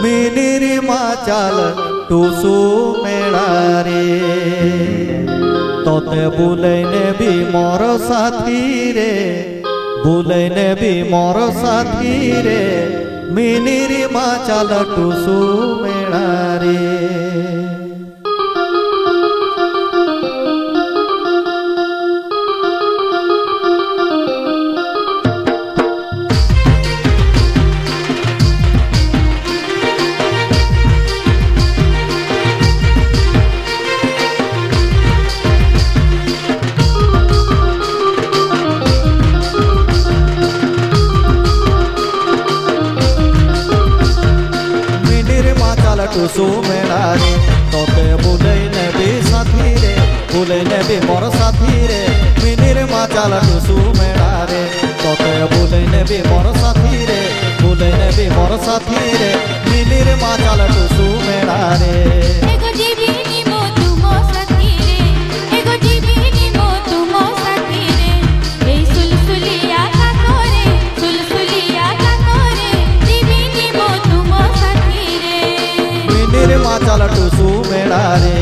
मिनिरी माचाल टुसु मेड़ारे तोते बुले नेबी मोर साथी रे बुले नेबी मोर साथी रे मिनिरी माचाल टुसु मेड़ारे टुसु मेड़ारे तोते बुले नेबी साथी रे बुले नेबी मोर साथी रे मिनिर माचाल टुसु मेड़ारे तोते बुले नेबी मोर साथी रे बुले नेबी मोर साथी रे मिनिर माचाल टुसु मेड़ारे माचाल टुसु मेड़ारे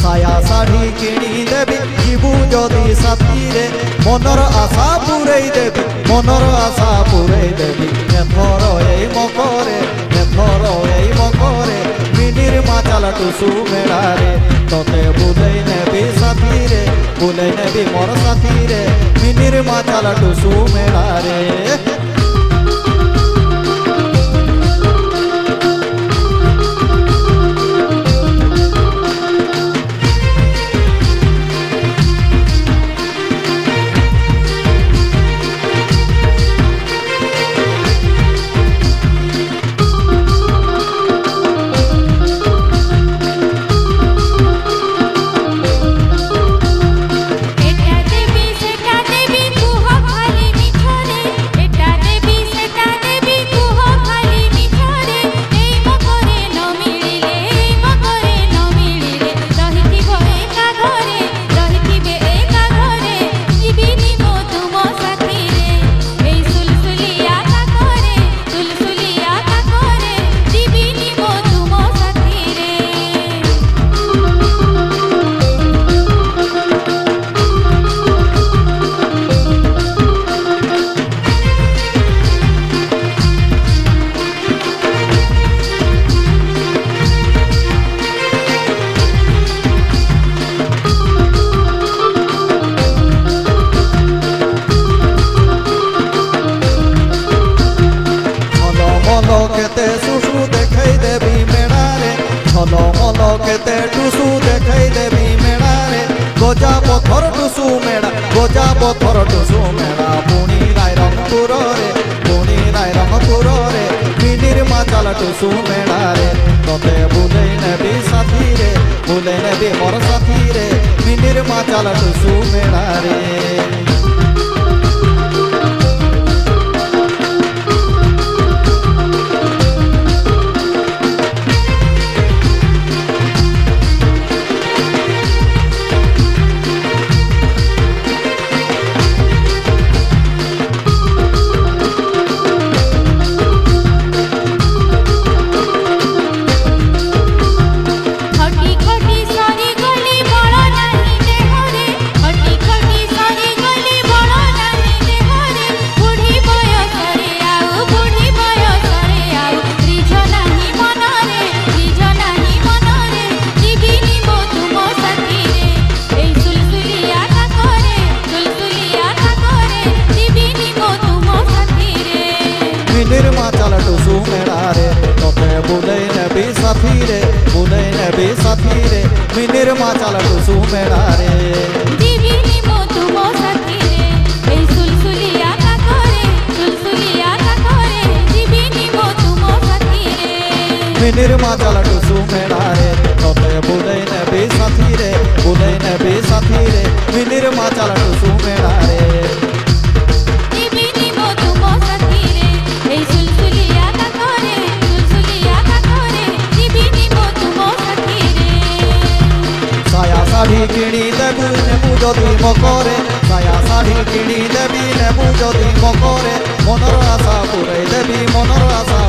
साया साड़ी किणी देवी जीवु जदि साथी रे मनर आशा पूरई देवी मनर आशा पूरई देवी एथर एई मकरे मिनिर माचाल टुसु मेड़ारे तोते बुले नेबी साथी रे बुले नेबी मोर साथी रे मिनिर माचाल टुसु मेड़ारे केते सुसु देखाई देवी मेड़ारे छलो मलो केते टुसु देखाई देवी मेड़ारे गोजा पथर टुसु मेड़ा पुणी राय रंगपुर रे मिनिर माचाल टुसु मेड़ारे तोते बुले नेबी साथी रे बुले नेबी मोर साथी रे मिनिर माचाल टुसु मेड़ारे माचाल टुसु मेड़ारे तोते बुले नेबी साथी रे बुले नेबी साथी रे मिनिर माचाल टुसु मेड़ारे। सुलसुलिया का करे सुलसुलिया का करे जीविनी मो तुम মিনির মাজাল টুসু মেড়ারে তোতে বুলেই নেবি সাথী রে বুলেই নেবি সাথী রে মিনির মাজাল টুসু মেড়ারে শাড়ি কিনি দেবি নেবু যদি মকরে সায়া শাড়ি কিনি দেবি নেবু যদি মকরে মনর আশা পুরাই দেবি মনর আশা